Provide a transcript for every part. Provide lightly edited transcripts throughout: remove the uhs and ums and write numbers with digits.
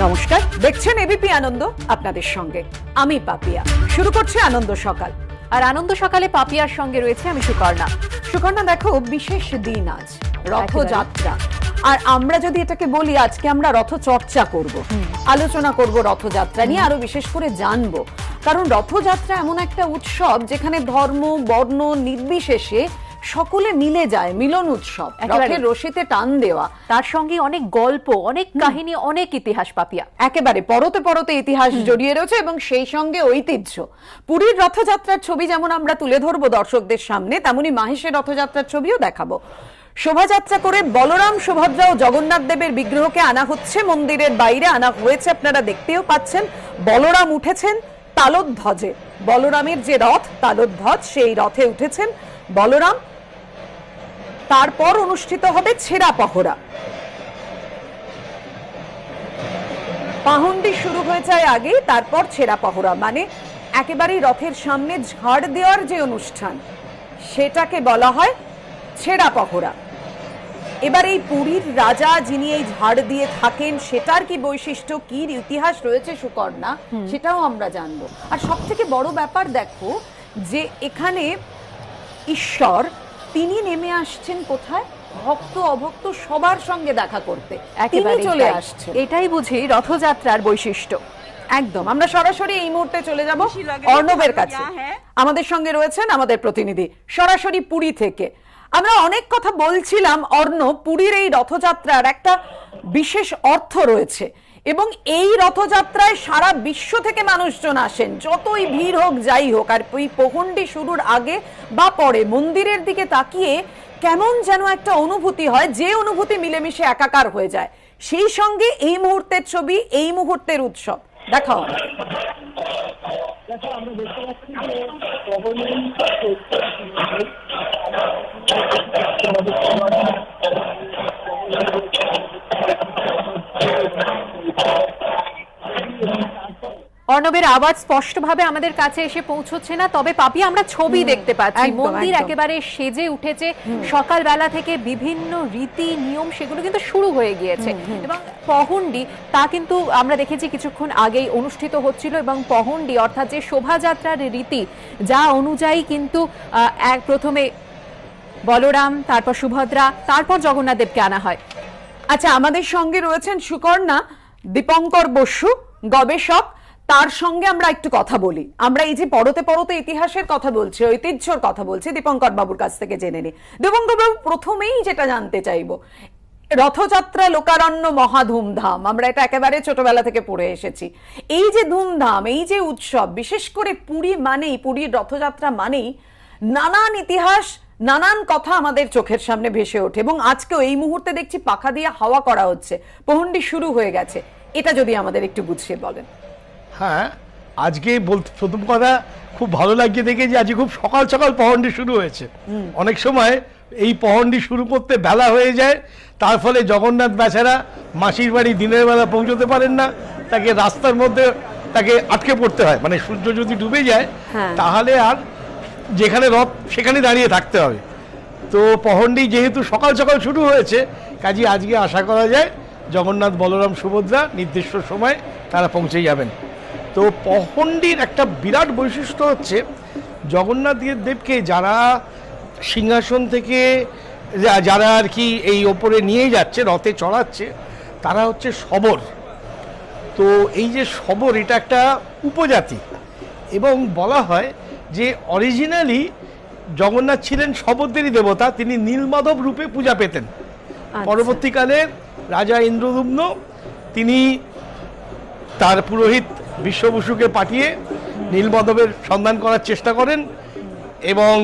নমস্কার, দেখছেন এবিপি আনন্দ, আপনাদের সঙ্গে আমি পাপিয়া। শুরু করছে আনন্দ সকাল, আর আনন্দ সকালে পাপিয়ার সঙ্গে রয়েছে আমি সুকর্ণা। সুকর্ণা, দেখো বিশেষ দিন আজ, রথযাত্রা। আর আমরা যদি এটাকে বলি, আজকে আমরা রথচর্চা করব, আলোচনা করব রথযাত্রা নিয়ে, আরো বিশেষ করে জানবো। কারণ রথযাত্রা এমন একটা উৎসব যেখানে ধর্ম বর্ণ নির্বিশেষে সকলে মিলে যায়, মিলন উৎসব, রথের রশিতে টান দেওয়া, তার সঙ্গে অনেক গল্প, অনেক কাহিনী, অনেক ইতিহাস পাপিয়া। একেবারে পরতে পরতে ইতিহাস জড়িয়ে রয়েছে এবং সেই সঙ্গে ঐতিহ্য। পুরীর রথযাত্রার ছবি যেমন আমরা তুলে ধরবো দর্শকদের সামনে, তেমনি মাহেশের রথযাত্রার ছবিও দেখাবো। শোভাযাত্রা করে বলরাম, সুভদ্রা ও জগন্নাথ দেবের বিগ্রহকে আনা হচ্ছে মন্দিরের বাইরে, আনা হয়েছে, আপনারা দেখতেও পাচ্ছেন। বলরাম উঠেছেন তালধ্বজে, বলরামের যে রথ তালধ্বজ, সেই রথে উঠেছেন বলরাম। তারপর অনুষ্ঠিত হবে ছেঁড়া পহরা। পাহুন্ডি শুরু হয়ে যায় আগে, তারপর ছেঁড়া পহরা, মানে একেবারে রথের সামনে ঝাড় দেওয়ার যে অনুষ্ঠান, সেটাকে বলা হয় ছেঁড়া পহরা। এবার এই পুরীর রাজা যিনি এই ঝাড় দিয়ে থাকেন, সেটার কি বৈশিষ্ট্য, কি ইতিহাস রয়েছে সুকর্ণা, সেটাও আমরা জানবো। আর সব থেকে বড় ব্যাপার দেখো যে এখানে ঈশ্বর, তিনি নেমে আসছেন কোথায়? ভক্ত অভক্ত সবার সঙ্গে দেখা করতে একেবারে চলে আসছে। এটাই বুঝি রথযাত্রার বৈশিষ্ট্য। একদম। আমরা সরাসরি এই মুহূর্তে চলে যাব অর্ণবের কাছে। আমাদের সঙ্গে রয়েছেন আমাদের প্রতিনিধি সরাসরি পুরী থেকে। আমরা অনেক কথা বলছিলাম অর্ণব, পুরীর এই রথযাত্রার একটা বিশেষ অর্থ রয়েছে এবং এই রথযাত্রায় সারা বিশ্ব থেকে মানুষজন আসেন, যতই ভিড় হোক যাই হোক। আর ওই পহণ্ডি শুরুর আগে বা পরে মন্দিরের দিকে তাকিয়ে কেমন যেন একটা অনুভূতি হয়, যে অনুভূতি মিলেমিশে একাকার হয়ে যায়। সেই সঙ্গে এই মুহূর্তের ছবি, এই মুহূর্তের উৎসব দেখাও। অর্ণবের আওয়াজ স্পষ্টভাবে আমাদের কাছে এসে পৌঁছচ্ছে না, তবে পাপি আমরা ছবি দেখতে পাচ্ছি। মন্দির একেবারে সেজে উঠেছে, সকালবেলা থেকে বিভিন্ন রীতি নিয়ম সেগুলো কিন্তু শুরু হয়ে গিয়েছে। এবং পহণ্ডি, তা কিন্তু আমরা দেখেছি কিছুক্ষণ আগেই অনুষ্ঠিত হচ্ছিল। এবং পহণ্ডি অর্থাৎ যে শোভাযাত্রার রীতি, যা অনুযায়ী কিন্তু প্রথমে বলরাম, তারপর সুভদ্রা, তারপর জগন্নাথ দেবকে আনা হয়। আচ্ছা, আমাদের সঙ্গে রয়েছেন সুকর্ণা, দীপঙ্কর বসু, গবেষক। তার সঙ্গে আমরা একটু কথা বলি। আমরা এই যে পরতে পরতে ইতিহাসের কথা বলছি, ঐতিহ্যর কথা বলছি, দীপঙ্কর বাবুর কাছ থেকে জেনে নিই। দীপঙ্কর বাবু, প্রথমেই যেটা জানতে চাইবো, রথযাত্রা লোকারণ্য মহা ধুমধাম, আমরা এটা একেবারে ছোটবেলা থেকে পড়ে এসেছি। এই যে ধুমধাম, এই যে উৎসব, বিশেষ করে পুরী মানেই, পুরীর রথযাত্রা মানেই নানান ইতিহাস, নানান কথা আমাদের চোখের সামনে ভেসে ওঠে। এবং আজকেও এই মুহূর্তে দেখছি পাখা দিয়ে হাওয়া করা হচ্ছে, পহণ্ডি শুরু হয়ে গেছে। এটা যদি আমাদের একটু বুঝিয়ে বলেন। হ্যাঁ, আজকে প্রথম কথা খুব ভালো লাগছে দেখে যে আজকে খুব সকাল সকাল পহণ্ডি শুরু হয়েছে। অনেক সময় এই পহণ্ডি শুরু করতে বেলা হয়ে যায়, তার ফলে জগন্নাথ বেচারা মাসির বাড়ি দিনের বেলা পৌঁছতে পারেন না, তাকে রাস্তার মধ্যে তাকে আটকে পড়তে হয়। মানে সূর্য যদি ডুবে যায় তাহলে আর যেখানে রথ সেখানে দাঁড়িয়ে থাকতে হবে। তো পহণ্ডি যেহেতু সকাল সকাল শুরু হয়েছে, কাজে আজকে আশা করা যায় জগন্নাথ, বলরাম, সুভদ্রা নির্দিষ্ট সময় তারা পৌঁছে যাবেন। তো পহণ্ডির একটা বিরাট বৈশিষ্ট্য হচ্ছে, জগন্নাথ দেবকে যারা সিংহাসন থেকে যারা আর কি এই ওপরে নিয়ে যাচ্ছে, রথে চড়াচ্ছে, তারা হচ্ছে শবর। তো এই যে শবর, এটা একটা উপজাতি। এবং বলা হয় যে অরিজিনালি জগন্নাথ ছিলেন শবরদেরই দেবতা, তিনি নীলমাধব রূপে পূজা পেতেন। পরবর্তীকালে রাজা ইন্দ্রদুম্ন তিনি তার পুরোহিত বিশ্ববসুকে পাঠিয়ে নীলমাধবের সন্ধান করার চেষ্টা করেন এবং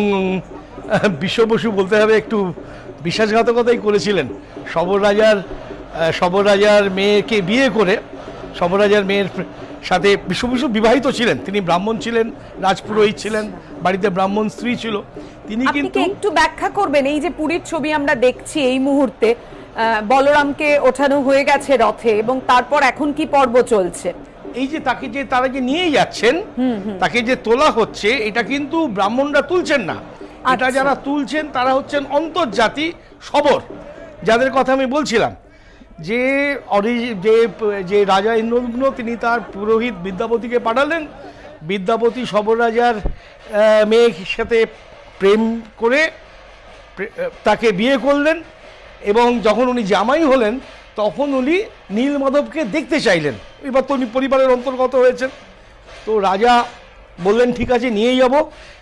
বিশ্ববসু বলতে হবে একটু বিশ্বাসঘাতকতাই করেছিলেন। শবর রাজার মেয়েকে বিয়ে করে, শবর রাজার মেয়ের সাথে বিশ্ববসু বিবাহিত ছিলেন। তিনি ব্রাহ্মণ ছিলেন, রাজপুরোহিত ছিলেন, বাড়িতে ব্রাহ্মণ স্ত্রী ছিল। তিনি কিন্তু একটু ব্যাখ্যা করবেন, এই যে পুরীর ছবি আমরা দেখছি এই মুহূর্তে, বলরামকে ওঠানো হয়ে গেছে রথে এবং তারপর এখন কি পর্ব চলছে? এই যে তারা যে নিয়ে যাচ্ছেন, তাকে যে তোলা হচ্ছে, এটা কিন্তু ব্রাহ্মণরা তুলছেন না। এটা যারা তুলছেন তারা হচ্ছেন অন্তর্জাতি শবর, যাদের কথা আমি বলছিলাম। যে যে যে রাজা ইন্দ্রদুম্ন তিনি তার পুরোহিত বিদ্যাপতিকে পাঠালেন। বিদ্যাপতি সবর রাজার মেয়ের সাথে প্রেম করে তাকে বিয়ে করলেন, এবং যখন উনি জামাই হলেন তখন উনি নীলমাধবকে দেখতে চাইলেন। এবার তো উনি পরিবারের অন্তর্গত হয়েছেন। তো রাজা বললেন ঠিক আছে নিয়েই যাব,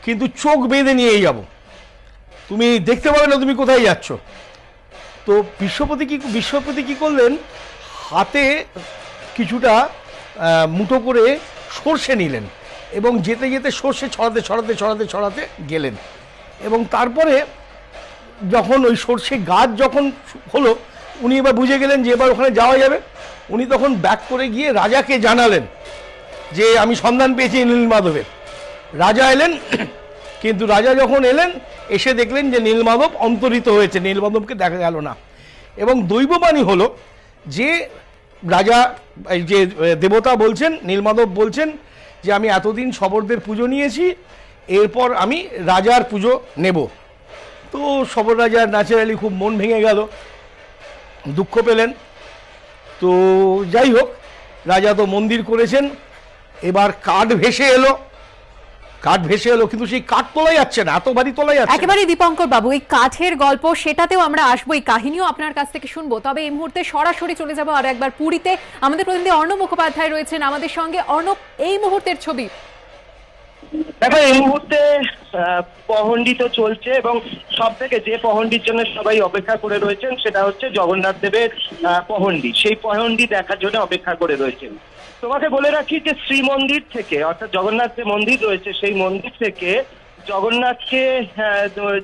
কিন্তু চোখ বেঁধে নিয়েই যাব, তুমি দেখতে পাবে না তুমি কোথায় যাচ্ছ। তো বিশ্বপতি কি করলেন, হাতে কিছুটা মুঠো করে সর্ষে নিলেন এবং যেতে যেতে সর্ষে ছড়াতে ছড়াতে ছড়াতে ছড়াতে গেলেন। এবং তারপরে যখন ওই সর্ষে গাছ যখন হলো, উনি এবার বুঝে গেলেন যে এবার ওখানে যাওয়া যাবে। উনি তখন ব্যাক করে গিয়ে রাজাকে জানালেন যে আমি সন্ধান পেয়েছি নীলমাধবের। রাজা এলেন, কিন্তু রাজা যখন এলেন এসে দেখলেন যে নীলমাধব অন্তরিত হয়েছে, নীলমাধবকে দেখা গেল না। এবং দৈববাণী হলো যে রাজা এই যে দেবতা বলছেন, নীলমাধব বলছেন যে আমি এতদিন শবরদের পুজো নিয়েছি, এরপর আমি রাজার পুজো নেব। তো শবর রাজার ন্যাচারালি খুব মন ভেঙে গেল, দুঃখ পেলেন। তো যাই হোক, রাজা তো মন্দির করেছেন, এবার কাঠ ভেসে এলো, কিন্তু সেই কাঠ তোলা যাচ্ছে না, এত ভারী তোলা যাচ্ছে না। একেবারে দীপঙ্কর বাবু, এই কাঠের গল্প সেটাতেও আমরা আসবো, এই কাহিনীও আপনার কাছ থেকে শুনবো। তবে এই মুহূর্তে সরাসরি চলে যাবো আর একবার পুরীতে। আমাদের প্রতিনিধি অর্ণব মুখোপাধ্যায় রয়েছেন আমাদের সঙ্গে। অর্ণব, এই মুহূর্তের ছবি। দেখো, এই মুহূর্তে পহন্ডি তো চলছে, এবং সব থেকে যে পহন্ডির জন্য সবাই অপেক্ষা করে রয়েছেন সেটা হচ্ছে জগন্নাথ দেবের পহন্ডি। সেই পহন্ডি দেখার জন্য অপেক্ষা করে রয়েছেন। তোমাকে বলে রাখি যে শ্রীমন্দির থেকে, অর্থাৎ জগন্নাথ যে মন্দির রয়েছে সেই মন্দির থেকে জগন্নাথকে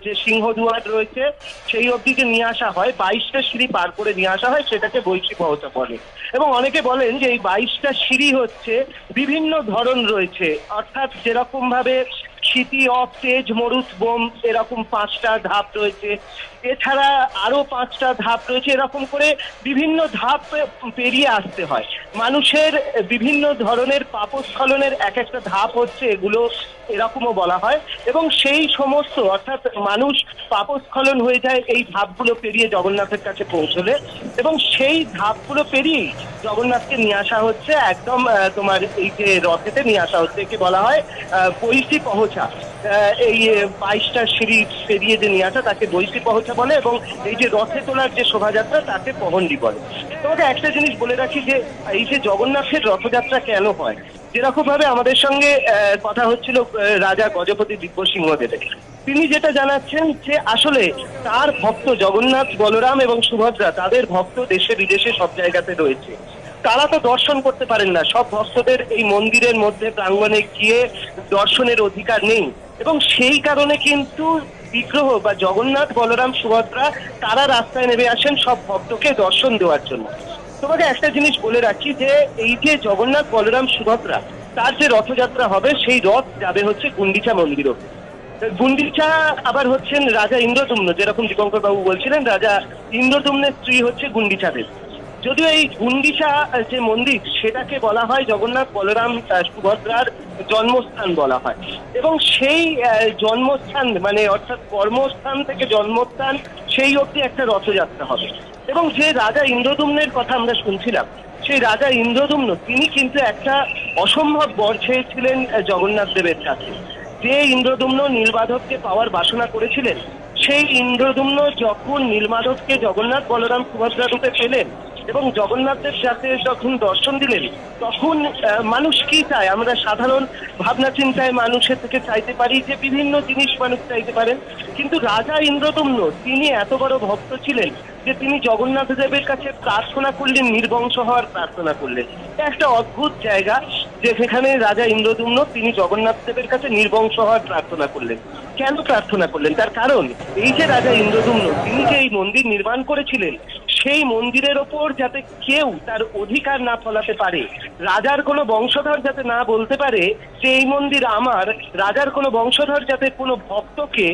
যে সিংহদুয়ার রয়েছে সেই অবধিকে নিয়ে আসা হয়, 22টা সিঁড়ি পার করে নিয়ে আসা হয়, সেটাকে বৈশী পৌঁছা বলে। এবং অনেকে বলেন যে এই 22টা সিঁড়ি হচ্ছে বিভিন্ন ধরন রয়েছে, অর্থাৎ যেরকম ভাবে ক্ষিতি, অফ, তেজ, মরুত, বোম, এরকম 5টা ধাপ রয়েছে, এছাড়া আরো 5টা ধাপ রয়েছে। এরকম করে বিভিন্ন ধাপ পেরিয়ে আসতে হয়। মানুষের বিভিন্ন ধরনের পাপস্খলনের এক একটা ধাপ হচ্ছে এগুলো, এরকমও বলা হয়। এবং সেই সমস্ত, অর্থাৎ মানুষ পাপস্খলন হয়ে যায় এই ধাপগুলো পেরিয়ে জগন্নাথের কাছে পৌঁছলে, এবং সেই ধাপগুলো পেরিয়ে জগন্নাথকে নিয়ে আসা হচ্ছে একদম তোমার এই যে রথেতে নিয়ে আসা হচ্ছে, একে বলা হয় বৈশী পৌঁছা। এই 22টা সিঁড়ি পেরিয়ে যে নিয়ে আসা তাকে বৈশী পৌঁছা বলে, এবং এই যে রথে তোলার যে শোভাযাত্রা তাকে পহন্ডি বলে। তোমাকে একটা জিনিস বলে রাখি যে এই যে জগন্নাথের রথযাত্রা কেন হয়, যেরকম ভাবে আমাদের সঙ্গে কথা হচ্ছিল রাজা গজপতি দিব্যসিংহদেবের, তিনি যেটা জানাচ্ছেন যে আসলে তার ভক্ত জগন্নাথ, বলরাম এবং সুভদ্রা, তাদের ভক্ত দেশে বিদেশে সব জায়গাতে রয়েছে। তারা তো দর্শন করতে পারেন না, সব ভক্তদের এই মন্দিরের মধ্যে প্রাঙ্গণে গিয়ে দর্শনের অধিকার নেই, এবং সেই কারণে কিন্তু বিগ্রহ বা জগন্নাথ, বলরাম, সুভদ্রা তারা রাস্তায় নেমে আসেন সব ভক্তকে দর্শন দেওয়ার জন্য। তোমাকে একটা জিনিস বলে রাখি যে এই যে জগন্নাথ, বলরাম, সুভদ্রা তার যে রথযাত্রা হবে, সেই রথ যাবে হচ্ছে গুন্ডিচা মন্দির অবধি। গুন্ডিচা আবার হচ্ছেন রাজা ইন্দ্রদুম্ন, যেরকম দীপঙ্কর বাবু বলছিলেন, রাজা ইন্দ্রদুম্নের স্ত্রী হচ্ছে গুন্ডিচা দেব। যদিও এই গুন্ডিচা যে মন্দির সেটাকে বলা হয় জগন্নাথ, বলরাম, সুভদ্রার জন্মস্থান বলা হয়, এবং সেই জন্মস্থান মানে অর্থাৎ কর্মস্থান থেকে জন্মস্থান সেই অবধি একটা রথযাত্রা হবে। এবং যে রাজা ইন্দ্রদুম্নের কথা আমরা শুনছিলাম, সেই রাজা ইন্দ্রদুম্ন তিনি কিন্তু একটা অসম্ভব বর চেয়েছিলেন জগন্নাথ দেবের কাছে। যে ইন্দ্রদুম্ন নীলমাধবকে পাওয়ার বাসনা করেছিলেন, সেই ইন্দ্রদুম্ন যখন নীলমাধবকে জগন্নাথ, বলরাম, সুভদ্রা রূপে পেলেন এবং জগন্নাথের সাথে যখন দর্শন দিলেন, তখন মানুষ কি চায়, আমরা সাধারণ ভাবনা চিন্তায় মানুষের থেকে চাইতে পারি যে বিভিন্ন জিনিস মানুষ চাইতে পারেন, কিন্তু রাজা ইন্দ্রদুম্ন তিনি এত বড় ভক্ত ছিলেন যে তিনি জগন্নাথ দেবের কাছে প্রার্থনা করলেন, নির্বংশ হওয়ার প্রার্থনা করলেন। একটা অদ্ভুত জায়গা যে সেখানে রাজা ইন্দ্রদুম্ন তিনি জগন্নাথ দেবের কাছে নির্বংশ হওয়ার প্রার্থনা করলেন। কেন প্রার্থনা করলেন? তার কারণ এই যে রাজা ইন্দ্রদুম্ন তিনি যে এই মন্দির নির্মাণ করেছিলেন, সেই মন্দিরের ওপর যাতে কেউ তার অধিকার না ফলাতে পারে, রাজার কোনো বংশধর যাতে না বলতে পারে যে এই মন্দির আমার, রাজার কোনো বংশধর যাতে কোনো ভক্তকে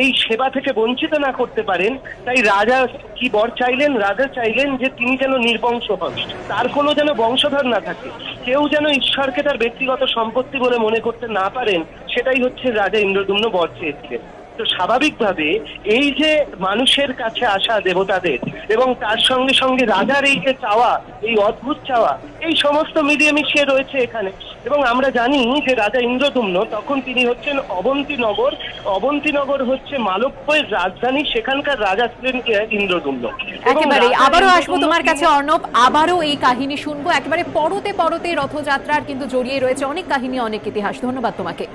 এই সেবা থেকে বঞ্চিত না করতে পারেন, তাই রাজা কি বর চাইলেন? রাজা চাইলেন যে তিনি যেন নির্বংশ হন, তার কোনো যেন বংশধর না থাকে, কেউ যেন ঈশ্বরকে তার ব্যক্তিগত সম্পত্তি বলে মনে করতে না পারেন, সেটাই হচ্ছে রাজা ইন্দ্রদুম্ন বর চেয়েছিলেন। তো স্বাভাবিকভাবে এই যে মানুষের কাছে আসা দেবতাদের এবং তার সঙ্গে সঙ্গে রাজার এই যে চাওয়া, এই অদ্ভুত চাওয়া, এই সমস্ত মিলিয়ে মিশিয়ে রয়েছে এখানে। এবং আমরা জানি যে রাজা ইন্দ্রদুম্ন তখন তিনি হচ্ছেন অবন্তীনগর। অবন্তীনগর হচ্ছে মালব্যের রাজধানী, সেখানকার রাজা ছিলেন ইন্দ্রদুম্ন। একেবারে আবারও আসবো তোমার কাছে অর্ণব, আবারও এই কাহিনী শুনবো। একেবারে পরতে পরতে রথযাত্রার কিন্তু জড়িয়ে রয়েছে অনেক কাহিনী, অনেক ইতিহাস। ধন্যবাদ তোমাকে।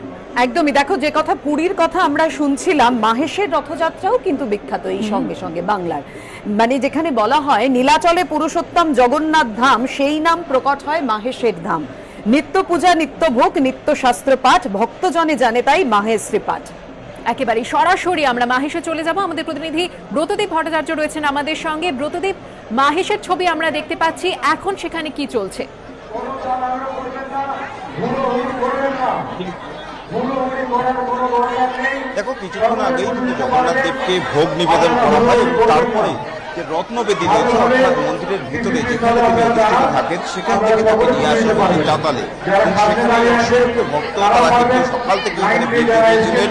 একদমই, দেখো যে কথা পুরীর কথা আমরা শুনছিলাম, মাহেশের রথযাত্রাও কিন্তু বিখ্যাত এই সঙ্গে সঙ্গে বাংলার। মানে যেখানে বলা হয় নীলাচলে পুরুষোত্তম জগন্নাথ ধাম, সেই নাম প্রকট হয় মাহেশের ধাম। নিত্য পূজা, নিত্য ভোগ, নিত্য শাস্ত্র পাঠ, ভক্তজনে জানে তাই মাহেশ্রী পাঠ। একেবারে সরাসরি আমরা মাহেশে চলে যাব। আমাদের প্রতিনিধি ব্রতদীপ ভট্টাচার্য রয়েছেন আমাদের সঙ্গে। ব্রতদীপ, মাহেশের ছবি আমরা দেখতে পাচ্ছি, এখন সেখানে কি চলছে? দেখো, কিছুক্ষণ আগেই কিন্তু জগন্নাথ দেবকে ভোগ নিবেদন করা হয় এবং তারপরে যে রত্নবেদী রয়েছে অর্থাৎ মন্দিরের ভিতরে যেখানে তিনি অধিষ্ঠিত থাকেন সেখান থেকে তাকে নিয়ে আসা হয় চাতালে। এবং সেখানে অসংখ্য ভক্ত, তারা কিন্তু সকাল থেকে এখানে ভিড় জমিয়েছিলেন।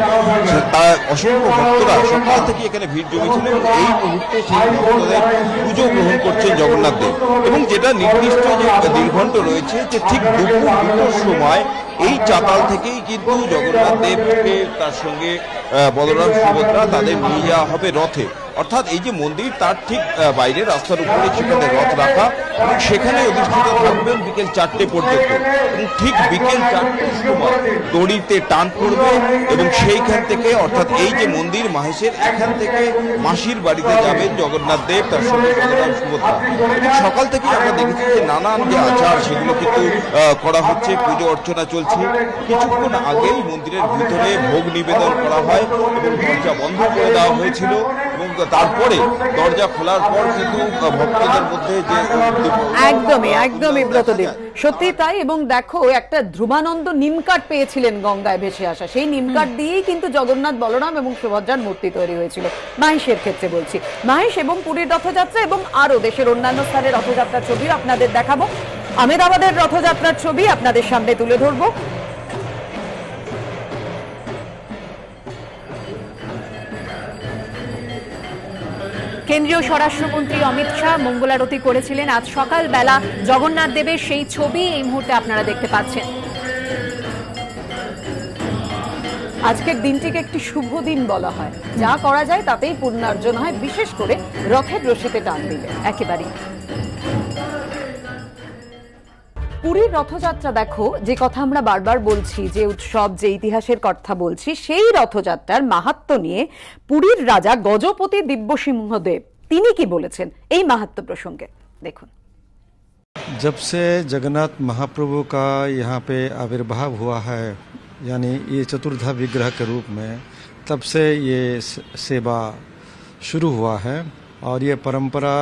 অসংখ্য ভক্তরা সকাল থেকে এখানে ভিড় জমিয়েছিলেন। এই মুহূর্তে সেই ভক্তদের পুজো গ্রহণ করছেন জগন্নাথ দেব। এবং যেটা নির্দিষ্ট যে দীর্ঘণ্ট রয়েছে যে ঠিক দুপুর 2টার সময় এই চাতাল থেকেই কিন্তু জগন্নাথ দেবকে তার সঙ্গে বলরাম সুভদ্রা তাদের নিয়ে যাওয়া হবে রথে। অর্থাৎ এই যে মন্দির তার ঠিক বাইরে রাস্তার উপরে সেখানে রথ রাখা এবং সেখানে অধিষ্ঠিত থাকবেন বিকেল 4টে পর্যন্ত। এবং ঠিক বিকেল 4টের সময় দড়িতে টান পড়বে এবং সেইখান থেকে অর্থাৎ এই যে মন্দির মাহেশের, এখান থেকে মাসির বাড়িতে যাবেন জগন্নাথ দেব তার সঙ্গে বলরাম সুভদ্রা। এবং সকাল থেকে আমরা দেখেছি যে নানান যে আচার সেগুলো কিন্তু করা হচ্ছে, পুজো অর্চনা চলছে। কিছুক্ষণ আগেই মন্দিরের ভিতরে ভোগ নিবেদন করা হয় এবং দরজা বন্ধ করে দেওয়া হয়েছিল এবং তারপরে দরজা খোলার পর কিন্তু ভক্তদের মধ্যে যে একদমই ব্রতদীপ, সত্যি তাই। এবং দেখো, একটা ধ্রুবানন্দ নিমকাঠ পেয়েছিলেন গঙ্গায় ভেসে আসা, সেই নিমকাঠ দিয়েই কিন্তু জগন্নাথ, বলরাম এবং সুভদ্রার মূর্তি তৈরি হয়েছিল। মাহেশের ক্ষেত্রে বলছি, মাহেশ এবং পুরীর রথযাত্রা এবং আরো দেশের অন্যান্য স্থানের রথযাত্রার ছবিও আপনাদের দেখাবো। আহমেদাবাদের রথযাত্রার ছবি আপনাদের সামনে তুলে ধরবো। কেন্দ্রীয় স্বরাষ্ট্রমন্ত্রী অমিত শাহ মঙ্গলারতি করেছিলেন আজ সকালবেলা। জগন্নাথ দেবের সেই ছবি এই মুহূর্তে আপনারা দেখতে পাচ্ছেন। আজকের দিনটিকে একটি শুভ দিন বলা হয়, যা করা যায় তাতেই পুণ্যার্জন হয়, বিশেষ করে রথের রশিতে টান দিলে। একেবারে পুরীর রথযাত্রা, দেখো যে কথা আমরা বারবার বলছি, যে উৎসব, যে ইতিহাসের কথা বলছি, সেই রথযাত্রার মাহাত্ম্য নিয়ে পুরীর রাজা গজপতি দিব্যসিংহদেব তিনি কি বলেছেন এই মাহাত্ম্য প্রসঙ্গে দেখুন। जब से जगन्नाथ महाप्रभु का यहाँ पे आविर्भाव हुआ है, यानी ये चतुर्धा विग्रह के रूप में, तब से ये सेवा शुरू हुआ है। और ये परंपरा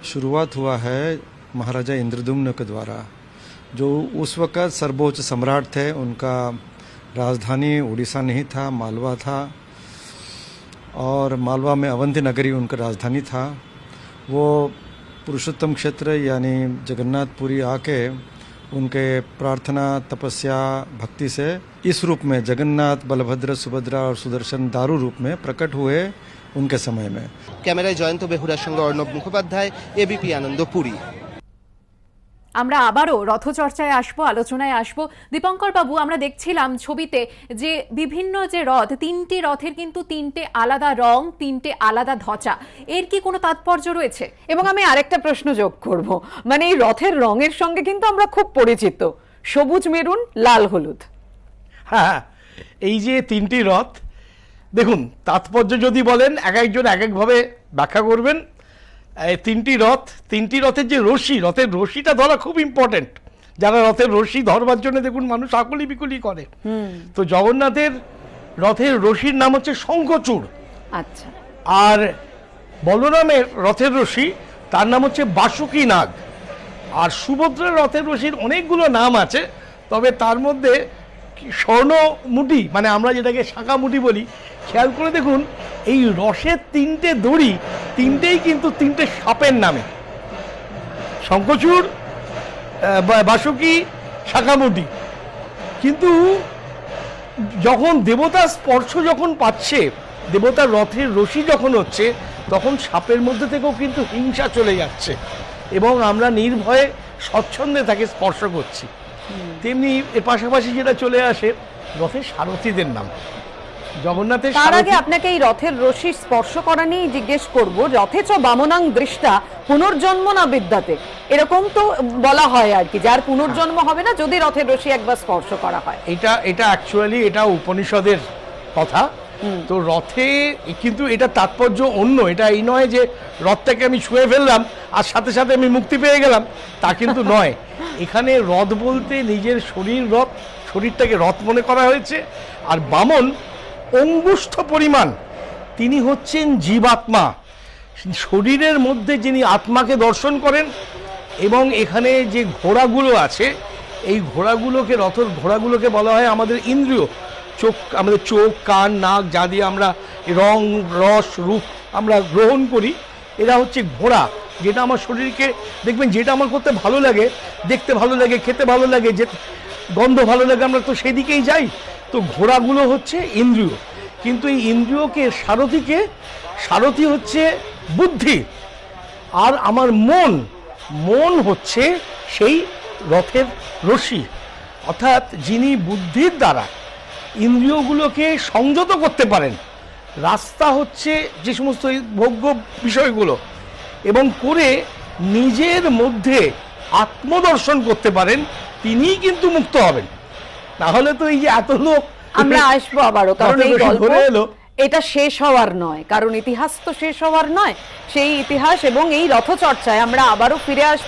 शुरुआत हुआ है महाराजा इंद्रदुम्न के द्वारा, जो उस वक़्त सर्वोच्च सम्राट थे। उनका राजधानी उड़ीसा नहीं था, मालवा था, और मालवा में अवंती नगरी उनका राजधानी था। वो पुरुषोत्तम क्षेत्र यानी जगन्नाथपुरी आके उनके प्रार्थना, तपस्या, भक्ति से इस रूप में जगन्नाथ, बलभद्र, सुभद्रा और सुदर्शन दारू रूप में प्रकट हुए उनके समय में। ক্যামেরায় জয়ন্ত বেহুরার সঙ্গে অর্ণব মুখোপাধ্যায়, এবিপি আনন্দ, পুরী। আমরা আবারও রথচর্চায় আসবো, আলোচনায় আসবো। দীপঙ্কর বাবু, আমরা দেখছিলাম ছবিতে যে বিভিন্ন যে রথ, 3টি রথের কিন্তু 3টে আলাদা রং, 3টে আলাদা ধ্বজা, এর কি কোনো তাৎপর্য রয়েছে? এবং আমি আরেকটা প্রশ্ন যোগ করব, মানে এই রথের রঙের সঙ্গে কিন্তু আমরা খুব পরিচিত, সবুজ, মেরুন, লাল, হলুদ। হ্যাঁ, এই যে 3টি রথ, দেখুন তাৎপর্য যদি বলেন এক একজন এক একভাবে ব্যাখ্যা করবেন। এই 3টি রথের যে রশি, রথের রশিটা ধরা খুব ইম্পর্টেন্ট। যারা রথের রশি ধরবার জন্য দেখুন মানুষ আকুলি বিকুলি করে। তো জগন্নাথের রথের রশির নাম হচ্ছে শঙ্খচূড়। আচ্ছা। আর বলরামের রথের রশি তার নাম হচ্ছে বাসুকী নাগ। আর সুভদ্রার রথের রশির অনেকগুলো নাম আছে, তবে তার মধ্যে স্বর্ণ মুঠি, মানে আমরা যেটাকে শাঁখা মুঠি বলি, খেয়াল করে দেখুন এই রসের 3টে দড়ি, 3টেই কিন্তু 3টে সাপের নামে, শঙ্খচূড়, বাসুকী, শাঁখামুঠি। কিন্তু যখন দেবতার স্পর্শ যখন পাচ্ছে দেবতার রথের রশি যখন হচ্ছে তখন সাপের মধ্যে থেকেও কিন্তু হিংসা চলে যাচ্ছে এবং আমরা নির্ভয়ে স্বচ্ছন্দে তাকে স্পর্শ করছি। তেমনি এর পাশাপাশি যেটা চলে আসে রথের সারথীদের নাম। জগন্নাথের তার আগে সারথী আপনাকে এই রথের রশি স্পর্শ করা নিয়ে জিজ্ঞেস করব, রথেচ বামনাং দৃষ্টা পুনর্জন্ম না বিদ্যাতে, এরকম তো বলা হয় আর কি, যার পুনর্জন্ম হবে না যদি রথের রশি একবার স্পর্শ করা হয়। এটা অ্যাকচুয়ালি এটা উপনিষদের কথা। তো রথে কিন্তু এটা তাৎপর্য অন্য, এটা এই নয় যে রথটাকে আমি ছুঁয়ে ফেললাম আর সাথে সাথে আমি মুক্তি পেয়ে গেলাম, তা কিন্তু নয়। এখানে রথ বলতে নিজের রথ, শরীরটাকে রথ মনে করা হয়েছে। আর বামন অঙ্গুষ্ঠ পরিমাণ, তিনি হচ্ছেন জীবাত্মা, শরীরের মধ্যে যিনি আত্মাকে দর্শন করেন। এবং এখানে যে ঘোড়াগুলো আছে এই ঘোড়াগুলোকে, রথের ঘোড়াগুলোকে বলা হয় আমাদের ইন্দ্রিয়, চোখ, আমাদের চোখ, কান, নাক, যা দিয়ে আমরা রং, রস, রূপ আমরা গ্রহণ করি, এরা হচ্ছে ঘোড়া। যেটা আমার শরীরকে দেখবেন, যেটা আমার করতে ভালো লাগে, দেখতে ভালো লাগে, খেতে ভালো লাগে, যে গন্ধ ভালো লাগে, আমরা তো সেদিকেই যাই। তো ঘোড়াগুলো হচ্ছে ইন্দ্রিয়, কিন্তু এই ইন্দ্রিয়কে সারথি হচ্ছে বুদ্ধি। আর আমার মন হচ্ছে সেই রথের রশি, অর্থাৎ যিনি বুদ্ধির দ্বারা ইন্দ্রিয়গুলোকে সংযত করতে পারেন। রাস্তা হচ্ছে যে সমস্ত ভোগ্য বিষয়গুলো, এবং করে নিজের মধ্যে আত্মদর্শন করতে পারেন, তিনিই কিন্তু মুক্ত হবেন। না হলে তো এই যে এত লোক, আমরা আসবো আবারও, কারণ এই গল্প ঘুরে এলো, এটা শেষ হওয়ার নয়, কারণ ইতিহাস তো শেষ হওয়ার নয়। সেই ইতিহাস এবং এই রথচর্চায় আমরা আবারও ফিরে আসবো।